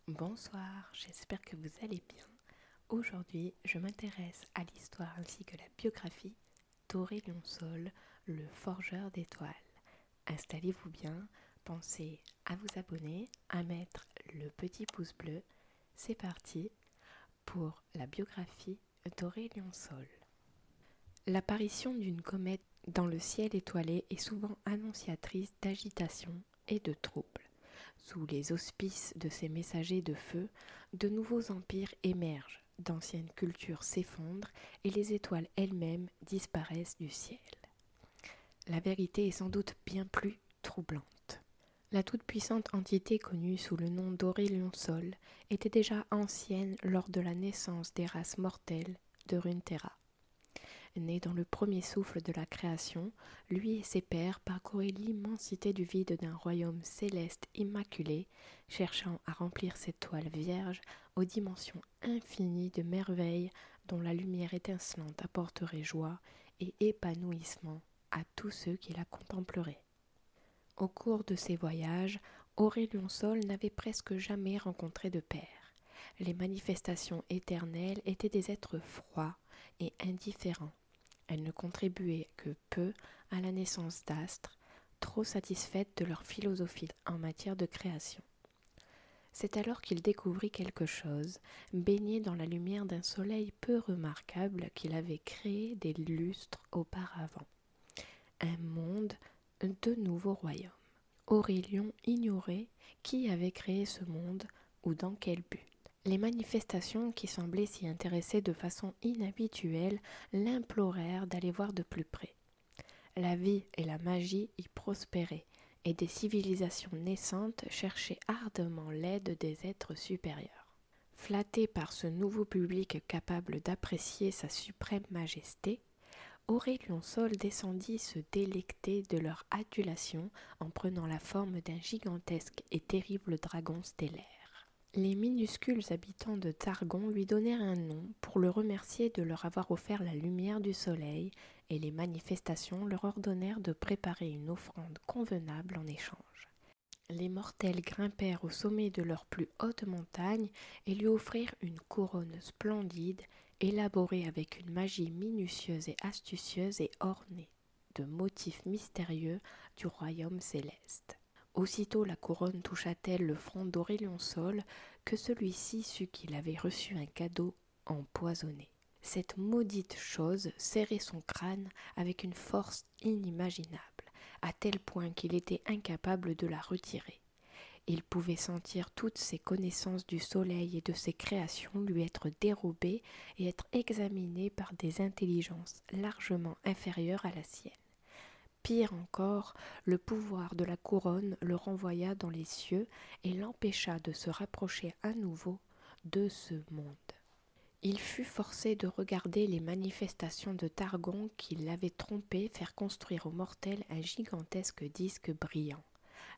Bonsoir, j'espère que vous allez bien. Aujourd'hui, je m'intéresse à l'histoire ainsi que la biographie d'Aurélien Sol, le forgeur d'étoiles. Installez-vous bien, pensez à vous abonner, à mettre le petit pouce bleu. C'est parti pour la biographie d'Aurélien Sol. L'apparition d'une comète dans le ciel étoilé est souvent annonciatrice d'agitation et de troubles. Sous les auspices de ces messagers de feu, de nouveaux empires émergent, d'anciennes cultures s'effondrent et les étoiles elles-mêmes disparaissent du ciel. La vérité est sans doute bien plus troublante. La toute-puissante entité connue sous le nom d'Aurélien Sol était déjà ancienne lors de la naissance des races mortelles de Runeterra. Né dans le premier souffle de la création, lui et ses pairs parcouraient l'immensité du vide d'un royaume céleste immaculé, cherchant à remplir cette toile vierge aux dimensions infinies de merveilles dont la lumière étincelante apporterait joie et épanouissement à tous ceux qui la contempleraient. Au cours de ses voyages, Aurélien Sol n'avait presque jamais rencontré de père. Les manifestations éternelles étaient des êtres froids et indifférents. Elles ne contribuaient que peu à la naissance d'astres, trop satisfaites de leur philosophie en matière de création. C'est alors qu'il découvrit quelque chose, baigné dans la lumière d'un soleil peu remarquable qu'il avait créé des lustres auparavant. Un monde, de nouveaux royaumes. Aurélien ignorait qui avait créé ce monde ou dans quel but. Les manifestations qui semblaient s'y intéresser de façon inhabituelle l'implorèrent d'aller voir de plus près. La vie et la magie y prospéraient, et des civilisations naissantes cherchaient ardemment l'aide des êtres supérieurs. Flatté par ce nouveau public capable d'apprécier sa suprême majesté, Aurélien Sol descendit se délecter de leur adulation en prenant la forme d'un gigantesque et terrible dragon stellaire. Les minuscules habitants de Targon lui donnèrent un nom pour le remercier de leur avoir offert la lumière du soleil, et les manifestations leur ordonnèrent de préparer une offrande convenable en échange. Les mortels grimpèrent au sommet de leur plus haute montagne et lui offrirent une couronne splendide, élaborée avec une magie minutieuse et astucieuse et ornée de motifs mystérieux du royaume céleste. Aussitôt la couronne toucha-t-elle le front d'Aurélien Sol que celui-ci sut qu'il avait reçu un cadeau empoisonné. Cette maudite chose serrait son crâne avec une force inimaginable, à tel point qu'il était incapable de la retirer. Il pouvait sentir toutes ses connaissances du soleil et de ses créations lui être dérobées et être examinées par des intelligences largement inférieures à la sienne. Pire encore, le pouvoir de la couronne le renvoya dans les cieux et l'empêcha de se rapprocher à nouveau de ce monde. Il fut forcé de regarder les manifestations de Targon qui l'avaient trompé faire construire aux mortels un gigantesque disque brillant.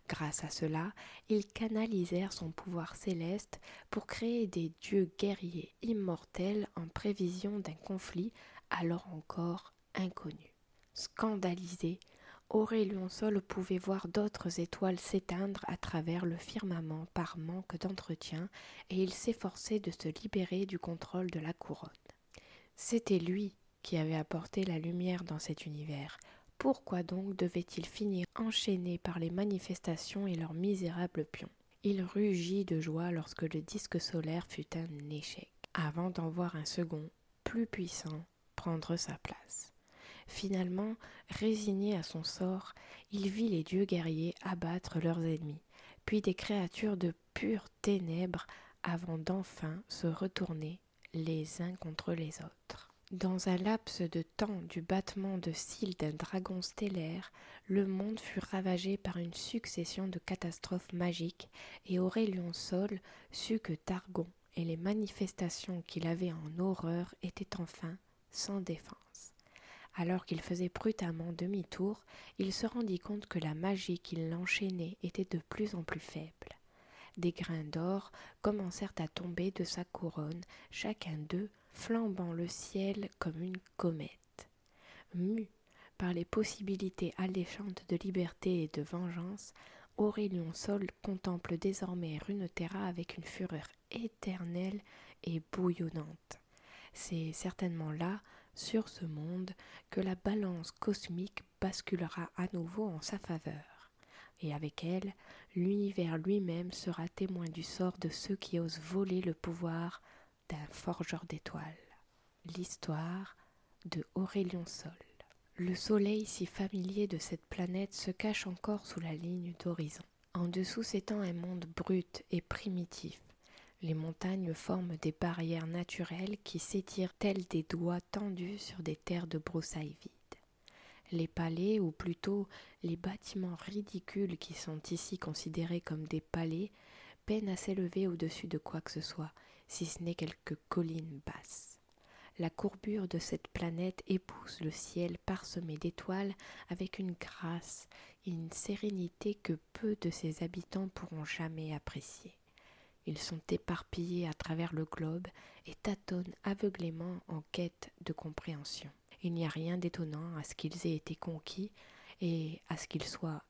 Grâce à cela, ils canalisèrent son pouvoir céleste pour créer des dieux guerriers immortels en prévision d'un conflit alors encore inconnu. Scandalisé, Aurélien Sol pouvait voir d'autres étoiles s'éteindre à travers le firmament par manque d'entretien, et il s'efforçait de se libérer du contrôle de la couronne. C'était lui qui avait apporté la lumière dans cet univers. Pourquoi donc devait-il finir enchaîné par les manifestations et leurs misérables pions? Il rugit de joie lorsque le disque solaire fut un échec, avant d'en voir un second, plus puissant, prendre sa place. Finalement, résigné à son sort, il vit les dieux guerriers abattre leurs ennemis, puis des créatures de pures ténèbres, avant d'enfin se retourner les uns contre les autres. Dans un laps de temps du battement de cils d'un dragon stellaire, le monde fut ravagé par une succession de catastrophes magiques, et Aurélien Sol sut que Targon et les manifestations qu'il avait en horreur étaient enfin sans défense. Alors qu'il faisait prudemment demi-tour, il se rendit compte que la magie qui l'enchaînait était de plus en plus faible. Des grains d'or commencèrent à tomber de sa couronne, chacun d'eux flambant le ciel comme une comète. Mu par les possibilités alléchantes de liberté et de vengeance, Aurélien Sol contemple désormais Runeterra avec une fureur éternelle et bouillonnante. C'est certainement là, sur ce monde, que la balance cosmique basculera à nouveau en sa faveur. Et avec elle, l'univers lui-même sera témoin du sort de ceux qui osent voler le pouvoir d'un forgeur d'étoiles. L'histoire de Aurélien Sol. Le soleil si familier de cette planète se cache encore sous la ligne d'horizon. En dessous s'étend un monde brut et primitif. Les montagnes forment des barrières naturelles qui s'étirent tels des doigts tendus sur des terres de broussailles vides. Les palais, ou plutôt les bâtiments ridicules qui sont ici considérés comme des palais, peinent à s'élever au-dessus de quoi que ce soit, si ce n'est quelques collines basses. La courbure de cette planète épouse le ciel parsemé d'étoiles avec une grâce et une sérénité que peu de ses habitants pourront jamais apprécier. Ils sont éparpillés à travers le globe et tâtonnent aveuglément en quête de compréhension. Il n'y a rien d'étonnant à ce qu'ils aient été conquis et à ce qu'ils soient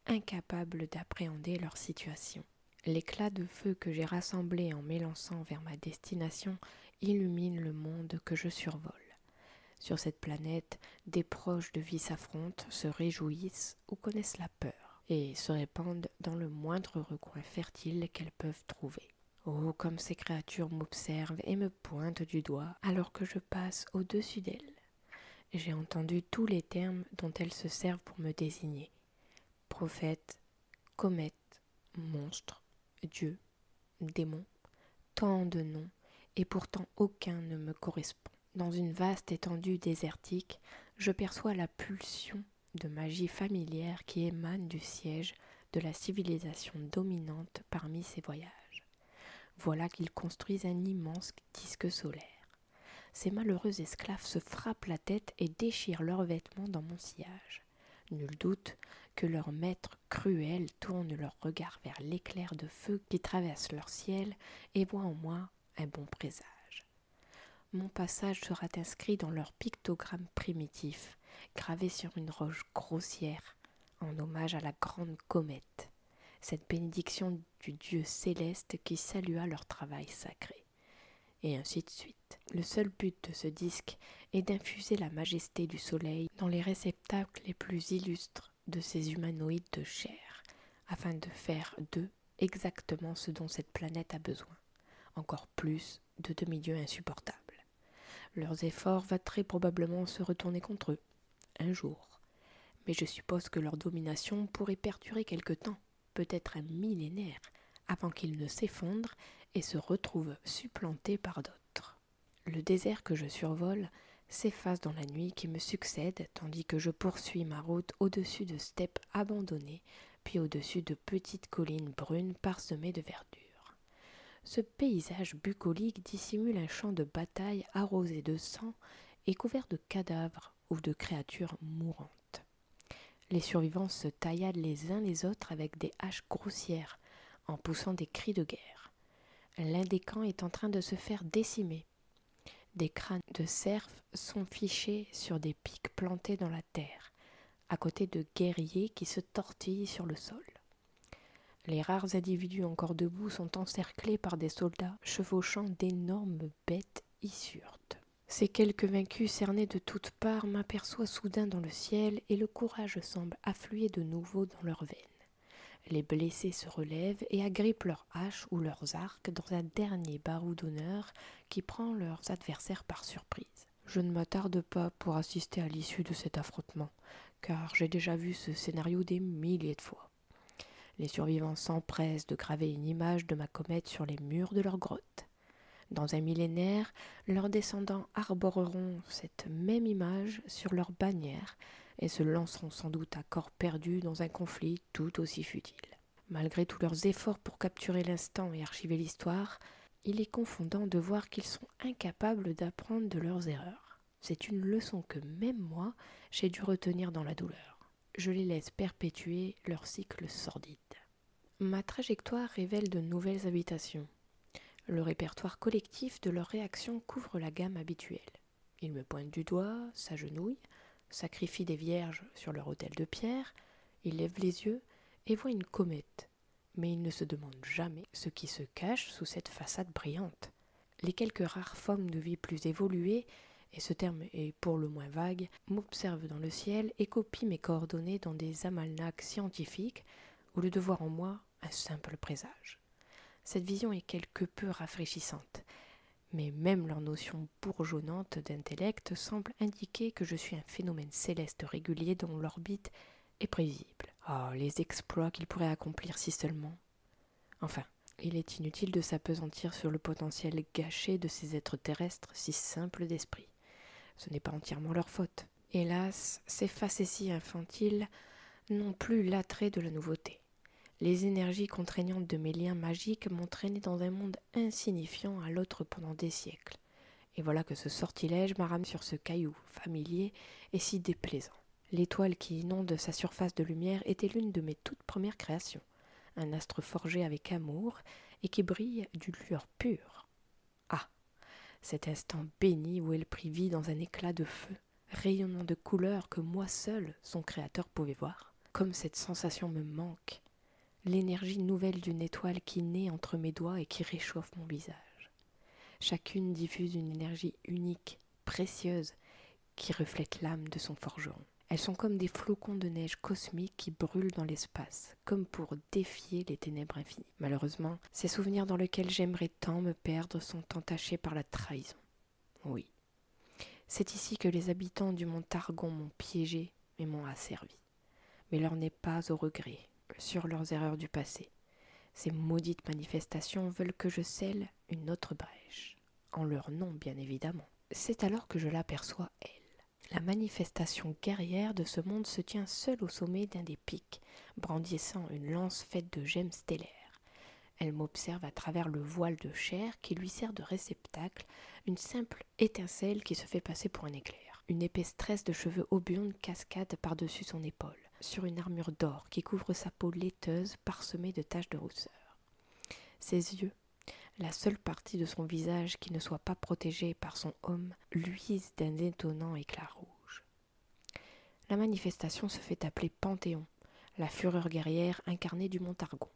incapables d'appréhender leur situation. L'éclat de feu que j'ai rassemblé en m'élançant vers ma destination illumine le monde que je survole. Sur cette planète, des proches de vie s'affrontent, se réjouissent ou connaissent la peur, et se répandent dans le moindre recoin fertile qu'elles peuvent trouver. Oh, comme ces créatures m'observent et me pointent du doigt alors que je passe au-dessus d'elles. J'ai entendu tous les termes dont elles se servent pour me désigner. Prophète, comète, monstre, Dieu, démon, tant de noms, et pourtant aucun ne me correspond. Dans une vaste étendue désertique, je perçois la pulsion de magie familière qui émane du siège de la civilisation dominante parmi ces voyages. Voilà qu'ils construisent un immense disque solaire. Ces malheureux esclaves se frappent la tête et déchirent leurs vêtements dans mon sillage. Nul doute que leurs maîtres cruels tournent leur regard vers l'éclair de feu qui traverse leur ciel et voient en moi un bon présage. Mon passage sera inscrit dans leur pictogramme primitif, gravé sur une roche grossière, en hommage à la grande comète, cette bénédiction du Dieu céleste qui salua leur travail sacré. Et ainsi de suite. Le seul but de ce disque est d'infuser la majesté du soleil dans les réceptacles les plus illustres de ces humanoïdes de chair, afin de faire d'eux exactement ce dont cette planète a besoin, encore plus de demi-dieux insupportables. Leurs efforts vont très probablement se retourner contre eux, un jour, mais je suppose que leur domination pourrait perdurer quelque temps, peut-être un millénaire, avant qu'ils ne s'effondrent et se retrouvent supplantés par d'autres. Le désert que je survole s'efface dans la nuit qui me succède, tandis que je poursuis ma route au-dessus de steppes abandonnées, puis au-dessus de petites collines brunes parsemées de verdure. Ce paysage bucolique dissimule un champ de bataille arrosé de sang et couvert de cadavres ou de créatures mourantes. Les survivants se tailladent les uns les autres avec des haches grossières, en poussant des cris de guerre. L'un des camps est en train de se faire décimer. Des crânes de cerfs sont fichés sur des pics plantés dans la terre, à côté de guerriers qui se tortillent sur le sol. Les rares individus encore debout sont encerclés par des soldats chevauchant d'énormes bêtes hissurtes. Ces quelques vaincus cernés de toutes parts m'aperçoivent soudain dans le ciel et le courage semble affluer de nouveau dans leurs veines. Les blessés se relèvent et agrippent leurs haches ou leurs arcs dans un dernier barou d'honneur qui prend leurs adversaires par surprise. Je ne m'attarde pas pour assister à l'issue de cet affrontement, car j'ai déjà vu ce scénario des milliers de fois. Les survivants s'empressent de graver une image de ma comète sur les murs de leur grotte. Dans un millénaire, leurs descendants arboreront cette même image sur leur bannière et se lanceront sans doute à corps perdu dans un conflit tout aussi futile. Malgré tous leurs efforts pour capturer l'instant et archiver l'histoire, il est confondant de voir qu'ils sont incapables d'apprendre de leurs erreurs. C'est une leçon que même moi, j'ai dû retenir dans la douleur. Je les laisse perpétuer leur cycle sordide. Ma trajectoire révèle de nouvelles habitations. Le répertoire collectif de leurs réactions couvre la gamme habituelle. Ils me pointent du doigt, s'agenouillent, sacrifient des vierges sur leur autel de pierre, ils lèvent les yeux et voit une comète. Mais il ne se demande jamais ce qui se cache sous cette façade brillante. Les quelques rares formes de vie plus évoluées, et ce terme est pour le moins vague, m'observent dans le ciel et copient mes coordonnées dans des almanachs scientifiques, au lieu de voir en moi un simple présage. Cette vision est quelque peu rafraîchissante, mais même leur notion bourgeonnante d'intellect semble indiquer que je suis un phénomène céleste régulier dont l'orbite est prévisible. Oh, les exploits qu'il pourrait accomplir si seulement. Enfin, il est inutile de s'appesantir sur le potentiel gâché de ces êtres terrestres si simples d'esprit. Ce n'est pas entièrement leur faute. Hélas, ces facéties infantiles n'ont plus l'attrait de la nouveauté. Les énergies contraignantes de mes liens magiques m'ont traîné dans un monde insignifiant à l'autre pendant des siècles. Et voilà que ce sortilège m'arrame sur ce caillou familier et si déplaisant. L'étoile qui inonde sa surface de lumière était l'une de mes toutes premières créations, un astre forgé avec amour et qui brille d'une lueur pure. Ah, cet instant béni où elle prit vie dans un éclat de feu, rayonnant de couleurs que moi seul, son créateur, pouvait voir. Comme cette sensation me manque, l'énergie nouvelle d'une étoile qui naît entre mes doigts et qui réchauffe mon visage. Chacune diffuse une énergie unique, précieuse, qui reflète l'âme de son forgeron. Elles sont comme des flocons de neige cosmiques qui brûlent dans l'espace, comme pour défier les ténèbres infinies. Malheureusement, ces souvenirs dans lesquels j'aimerais tant me perdre sont entachés par la trahison. Oui, c'est ici que les habitants du mont Targon m'ont piégé et m'ont asservi. Mais l'heure n'est pas au regret sur leurs erreurs du passé. Ces maudites manifestations veulent que je scelle une autre brèche, en leur nom bien évidemment. C'est alors que je l'aperçois, elle. La manifestation guerrière de ce monde se tient seule au sommet d'un des pics, brandissant une lance faite de gemmes stellaires. Elle m'observe à travers le voile de chair qui lui sert de réceptacle, une simple étincelle qui se fait passer pour un éclair. Une épaisse tresse de cheveux oblongs cascade par-dessus son épaule, sur une armure d'or qui couvre sa peau laiteuse parsemée de taches de rousseur. Ses yeux, la seule partie de son visage qui ne soit pas protégée par son homme, luise d'un étonnant éclat rouge. La manifestation se fait appeler Panthéon, la fureur guerrière incarnée du mont Targon.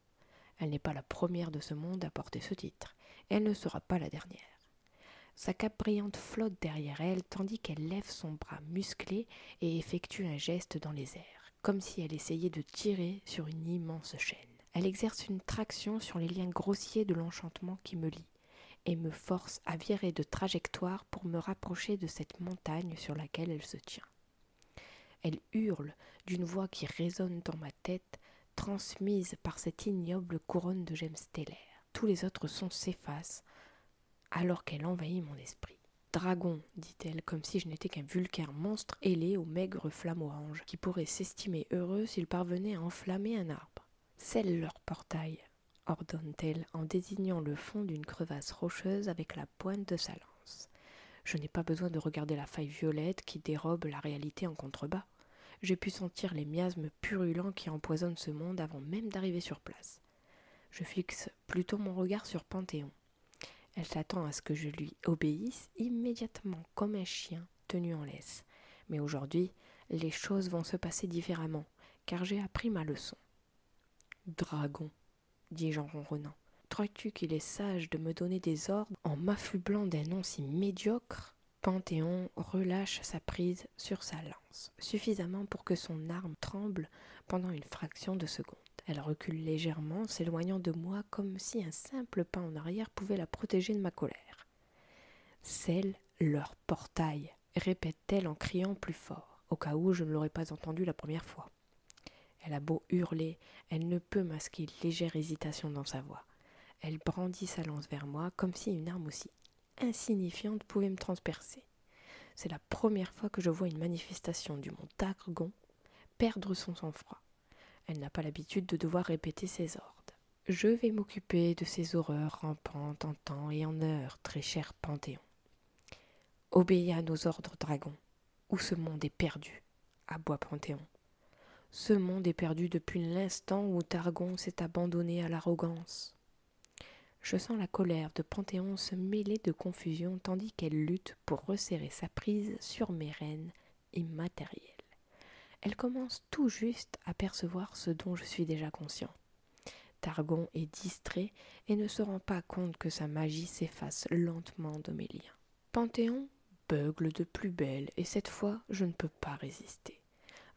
Elle n'est pas la première de ce monde à porter ce titre, et elle ne sera pas la dernière. Sa cape brillante flotte derrière elle, tandis qu'elle lève son bras musclé et effectue un geste dans les airs, comme si elle essayait de tirer sur une immense chaîne. Elle exerce une traction sur les liens grossiers de l'enchantement qui me lie, et me force à virer de trajectoire pour me rapprocher de cette montagne sur laquelle elle se tient. Elle hurle d'une voix qui résonne dans ma tête, transmise par cette ignoble couronne de gemmes stellaires. Tous les autres sons s'effacent, alors qu'elle envahit mon esprit. « Dragon, dit-elle, comme si je n'étais qu'un vulgaire monstre ailé aux maigres flammes oranges, qui pourrait s'estimer heureux s'il parvenait à enflammer un arbre. Scelle leur portail, ordonne-t-elle en désignant le fond d'une crevasse rocheuse avec la pointe de sa lance. Je n'ai pas besoin de regarder la faille violette qui dérobe la réalité en contrebas. J'ai pu sentir les miasmes purulents qui empoisonnent ce monde avant même d'arriver sur place. Je fixe plutôt mon regard sur Panthéon. Elle s'attend à ce que je lui obéisse immédiatement comme un chien tenu en laisse. Mais aujourd'hui, les choses vont se passer différemment, car j'ai appris ma leçon. « Dragon, dis-je en ronronnant, crois-tu qu'il est sage de me donner des ordres en m'affublant d'un nom si médiocre ?» Panthéon relâche sa prise sur sa lance, suffisamment pour que son arme tremble pendant une fraction de seconde. Elle recule légèrement, s'éloignant de moi comme si un simple pas en arrière pouvait la protéger de ma colère. « Scelle leur portail !» répète-t-elle en criant plus fort, au cas où je ne l'aurais pas entendu la première fois. Elle a beau hurler, elle ne peut masquer une légère hésitation dans sa voix. Elle brandit sa lance vers moi, comme si une arme aussi insignifiante pouvait me transpercer. C'est la première fois que je vois une manifestation du mont Targon perdre son sang-froid. Elle n'a pas l'habitude de devoir répéter ses ordres. Je vais m'occuper de ces horreurs rampantes en temps et en heure, très cher Panthéon. Obéis à nos ordres, dragon, ou ce monde est perdu, aboie Panthéon. Ce monde est perdu depuis l'instant où Targon s'est abandonné à l'arrogance. Je sens la colère de Panthéon se mêler de confusion tandis qu'elle lutte pour resserrer sa prise sur mes rênes immatérielles. elle commence tout juste à percevoir ce dont je suis déjà conscient. Targon est distrait et ne se rend pas compte que sa magie s'efface lentement de mes liens. Panthéon beugle de plus belle et cette fois je ne peux pas résister.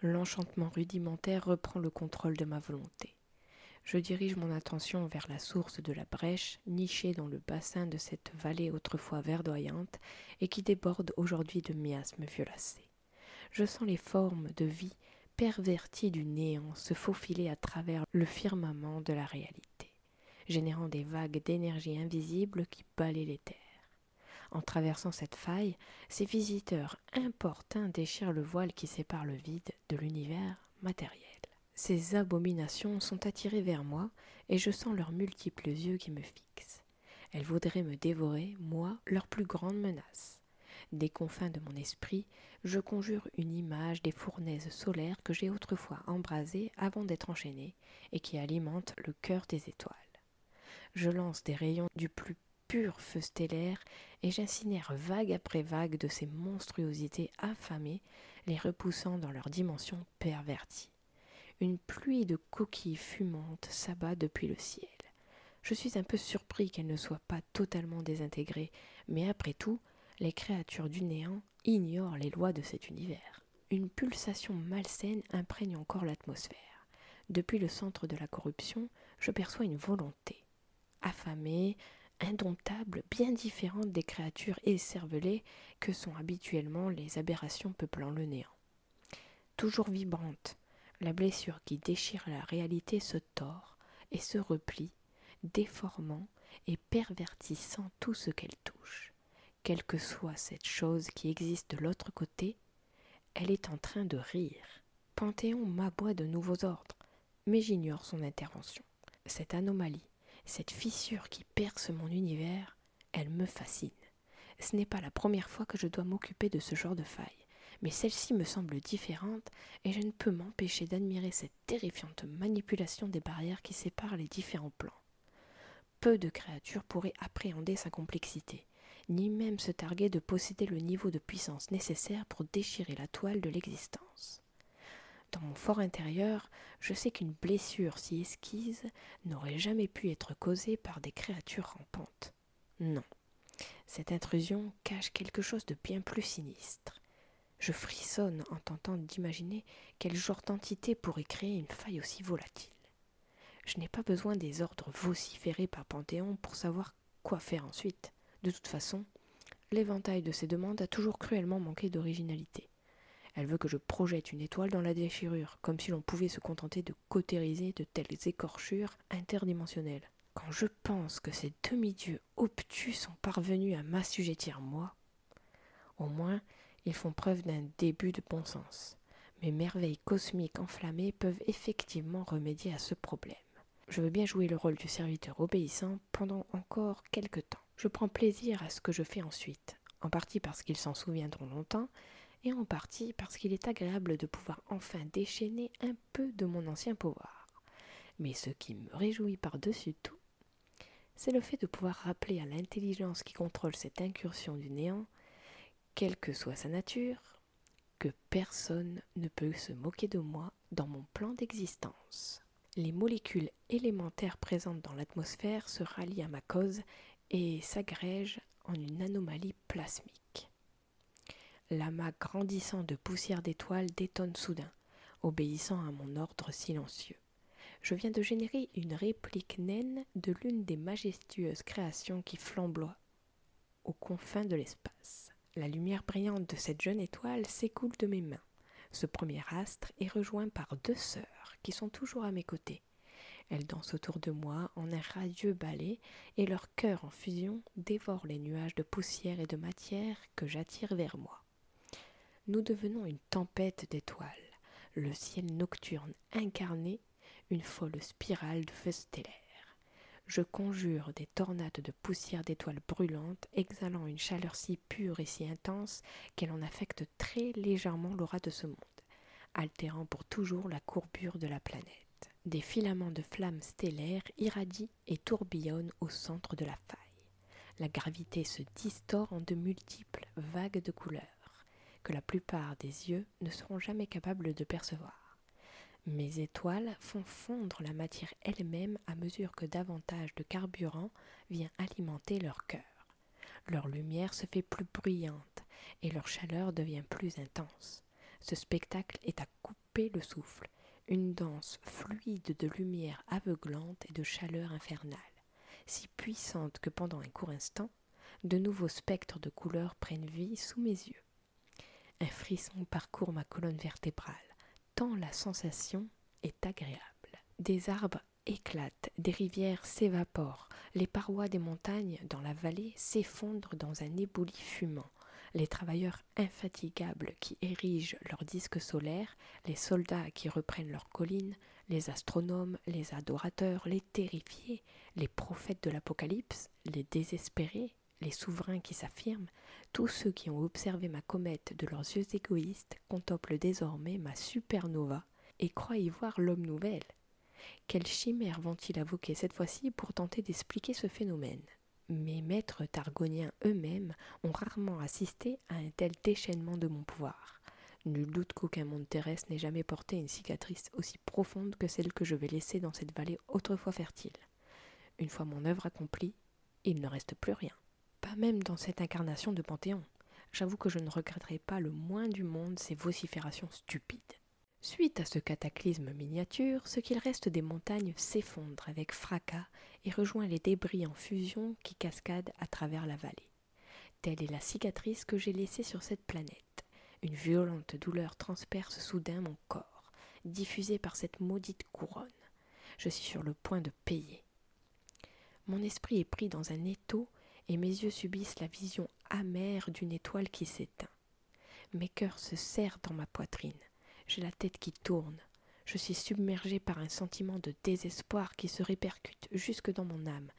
L'enchantement rudimentaire reprend le contrôle de ma volonté. Je dirige mon attention vers la source de la brèche, nichée dans le bassin de cette vallée autrefois verdoyante et qui déborde aujourd'hui de miasmes violacés. Je sens les formes de vie perverties du néant se faufiler à travers le firmament de la réalité, générant des vagues d'énergie invisible qui balaient les terres. En traversant cette faille, ces visiteurs importuns déchirent le voile qui sépare le vide de l'univers matériel. Ces abominations sont attirées vers moi et je sens leurs multiples yeux qui me fixent. Elles voudraient me dévorer, moi, leur plus grande menace. Des confins de mon esprit, je conjure une image des fournaises solaires que j'ai autrefois embrasées avant d'être enchaînée et qui alimentent le cœur des étoiles. Je lance des rayons du plus pur feu stellaire et j'incinère vague après vague de ces monstruosités affamées, les repoussant dans leur dimension pervertie. Une pluie de coquilles fumantes s'abat depuis le ciel. Je suis un peu surpris qu'elles ne soient pas totalement désintégrées, mais après tout, les créatures du néant ignorent les lois de cet univers. Une pulsation malsaine imprègne encore l'atmosphère. Depuis le centre de la corruption, je perçois une volonté. Affamée, indomptable, bien différente des créatures écervelées que sont habituellement les aberrations peuplant le néant. Toujours vibrante, la blessure qui déchire la réalité se tord et se replie, déformant et pervertissant tout ce qu'elle touche. Quelle que soit cette chose qui existe de l'autre côté, elle est en train de rire. Panthéon m'aboie de nouveaux ordres, mais j'ignore son intervention. Cette anomalie, cette fissure qui perce mon univers, elle me fascine. Ce n'est pas la première fois que je dois m'occuper de ce genre de faille, mais celle-ci me semble différente et je ne peux m'empêcher d'admirer cette terrifiante manipulation des barrières qui séparent les différents plans. Peu de créatures pourraient appréhender sa complexité, ni même se targuer de posséder le niveau de puissance nécessaire pour déchirer la toile de l'existence. Dans mon fort intérieur, je sais qu'une blessure si esquisse n'aurait jamais pu être causée par des créatures rampantes. Non, cette intrusion cache quelque chose de bien plus sinistre. Je frissonne en tentant d'imaginer quel genre d'entité pourrait créer une faille aussi volatile. Je n'ai pas besoin des ordres vociférés par Panthéon pour savoir quoi faire ensuite. De toute façon, l'éventail de ses demandes a toujours cruellement manqué d'originalité. Elle veut que je projette une étoile dans la déchirure, comme si l'on pouvait se contenter de cautériser de telles écorchures interdimensionnelles. Quand je pense que ces demi-dieux obtus sont parvenus à m'assujettir moi, au moins ils font preuve d'un début de bon sens. Mes merveilles cosmiques enflammées peuvent effectivement remédier à ce problème. Je veux bien jouer le rôle du serviteur obéissant pendant encore quelque temps. Je prends plaisir à ce que je fais ensuite, en partie parce qu'ils s'en souviendront longtemps, et en partie parce qu'il est agréable de pouvoir enfin déchaîner un peu de mon ancien pouvoir. Mais ce qui me réjouit par-dessus tout, c'est le fait de pouvoir rappeler à l'intelligence qui contrôle cette incursion du néant, quelle que soit sa nature, que personne ne peut se moquer de moi dans mon plan d'existence. Les molécules élémentaires présentes dans l'atmosphère se rallient à ma cause et s'agrègent en une anomalie plasmique. L'amas grandissant de poussière d'étoiles détonne soudain, obéissant à mon ordre silencieux. Je viens de générer une réplique naine de l'une des majestueuses créations qui flamboient aux confins de l'espace. La lumière brillante de cette jeune étoile s'écoule de mes mains. Ce premier astre est rejoint par 2 sœurs qui sont toujours à mes côtés. Elles dansent autour de moi en un radieux ballet et leur cœur en fusion dévore les nuages de poussière et de matière que j'attire vers moi. Nous devenons une tempête d'étoiles, le ciel nocturne incarné, une folle spirale de feu stellaire. Je conjure des tornades de poussière d'étoiles brûlantes, exhalant une chaleur si pure et si intense qu'elle en affecte très légèrement l'aura de ce monde, altérant pour toujours la courbure de la planète. Des filaments de flammes stellaires irradient et tourbillonnent au centre de la faille. La gravité se distord en de multiples vagues de couleurs, que la plupart des yeux ne seront jamais capables de percevoir. Mes étoiles font fondre la matière elle-même à mesure que davantage de carburant vient alimenter leur cœur. Leur lumière se fait plus bruyante et leur chaleur devient plus intense. Ce spectacle est à couper le souffle, une danse fluide de lumière aveuglante et de chaleur infernale, si puissante que pendant un court instant, de nouveaux spectres de couleurs prennent vie sous mes yeux. Un frisson parcourt ma colonne vertébrale, tant la sensation est agréable. Des arbres éclatent, des rivières s'évaporent, les parois des montagnes dans la vallée s'effondrent dans un éboulis fumant. Les travailleurs infatigables qui érigent leurs disques solaires, les soldats qui reprennent leurs collines, les astronomes, les adorateurs, les terrifiés, les prophètes de l'Apocalypse, les désespérés, les souverains qui s'affirment, tous ceux qui ont observé ma comète de leurs yeux égoïstes contemplent désormais ma supernova et croient y voir l'homme nouvelle. Quelles chimères vont-ils invoquer cette fois-ci pour tenter d'expliquer ce phénomène? Mes maîtres targoniens eux-mêmes ont rarement assisté à un tel déchaînement de mon pouvoir. Nul doute qu'aucun monde terrestre n'ait jamais porté une cicatrice aussi profonde que celle que je vais laisser dans cette vallée autrefois fertile. Une fois mon œuvre accomplie, il ne reste plus rien. Pas même dans cette incarnation de Panthéon. J'avoue que je ne regretterai pas le moins du monde ces vociférations stupides. Suite à ce cataclysme miniature, ce qu'il reste des montagnes s'effondre avec fracas et rejoint les débris en fusion qui cascadent à travers la vallée. Telle est la cicatrice que j'ai laissée sur cette planète. Une violente douleur transperce soudain mon corps, diffusée par cette maudite couronne. Je suis sur le point de payer. Mon esprit est pris dans un étau et mes yeux subissent la vision amère d'une étoile qui s'éteint. Mes cœurs se serrent dans ma poitrine. J'ai la tête qui tourne. Je suis submergé par un sentiment de désespoir qui se répercute jusque dans mon âme,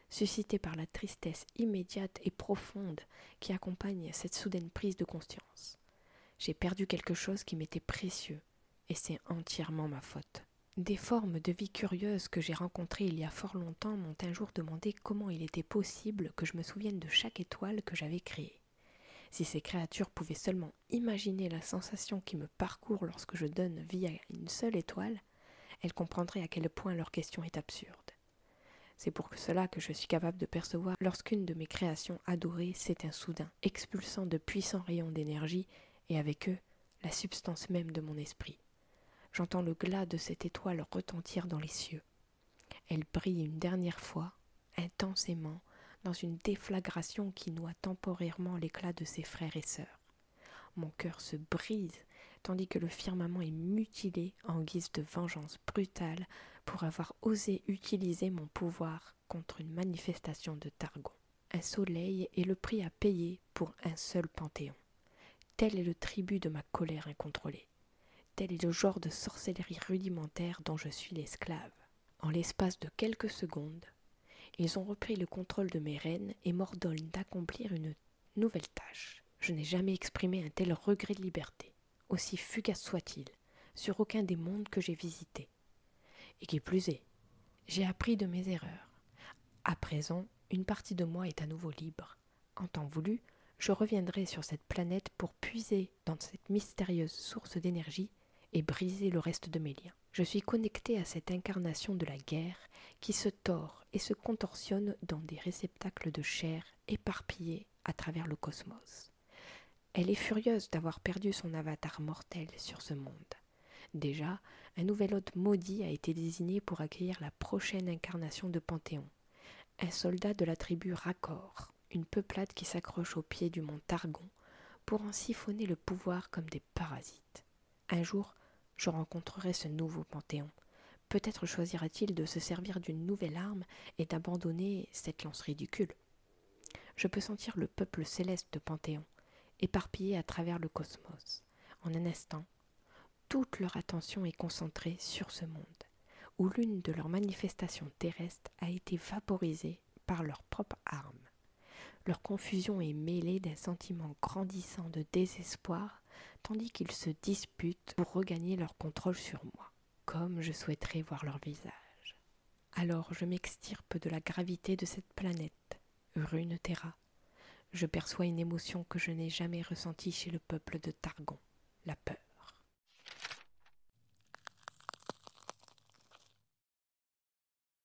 suscité par la tristesse immédiate et profonde qui accompagne cette soudaine prise de conscience. J'ai perdu quelque chose qui m'était précieux, et c'est entièrement ma faute. Des formes de vie curieuses que j'ai rencontrées il y a fort longtemps m'ont un jour demandé comment il était possible que je me souvienne de chaque étoile que j'avais créée. Si ces créatures pouvaient seulement imaginer la sensation qui me parcourt lorsque je donne vie à une seule étoile, elles comprendraient à quel point leur question est absurde. C'est pour cela que je suis capable de percevoir lorsqu'une de mes créations adorées s'éteint soudain, expulsant de puissants rayons d'énergie et avec eux la substance même de mon esprit. J'entends le glas de cette étoile retentir dans les cieux. Elle brille une dernière fois, intensément, dans une déflagration qui noie temporairement l'éclat de ses frères et sœurs. Mon cœur se brise, tandis que le firmament est mutilé en guise de vengeance brutale pour avoir osé utiliser mon pouvoir contre une manifestation de Targon. Un soleil est le prix à payer pour un seul panthéon. Tel est le tribut de ma colère incontrôlée. Tel est le genre de sorcellerie rudimentaire dont je suis l'esclave. En l'espace de quelques secondes, ils ont repris le contrôle de mes rênes et m'ordonnent d'accomplir une nouvelle tâche. Je n'ai jamais exprimé un tel regret de liberté, aussi fugace soit-il, sur aucun des mondes que j'ai visités. Et qui plus est, j'ai appris de mes erreurs. À présent, une partie de moi est à nouveau libre. En temps voulu, je reviendrai sur cette planète pour puiser dans cette mystérieuse source d'énergie et briser le reste de mes liens. Je suis connecté à cette incarnation de la guerre qui se tord et se contorsionne dans des réceptacles de chair éparpillés à travers le cosmos. Elle est furieuse d'avoir perdu son avatar mortel sur ce monde. Déjà, un nouvel hôte maudit a été désigné pour accueillir la prochaine incarnation de Panthéon. Un soldat de la tribu Rakor, une peuplade qui s'accroche au pied du mont Targon pour en siphonner le pouvoir comme des parasites. Un jour, je rencontrerai ce nouveau Panthéon. Peut-être choisira-t-il de se servir d'une nouvelle arme et d'abandonner cette lance ridicule. Je peux sentir le peuple céleste de Panthéon, éparpillé à travers le cosmos. En un instant, toute leur attention est concentrée sur ce monde, où l'une de leurs manifestations terrestres a été vaporisée par leur propre arme. Leur confusion est mêlée d'un sentiment grandissant de désespoir, tandis qu'ils se disputent pour regagner leur contrôle sur moi, comme je souhaiterais voir leur visage. Alors je m'extirpe de la gravité de cette planète, Runeterra. Je perçois une émotion que je n'ai jamais ressentie chez le peuple de Targon, la peur.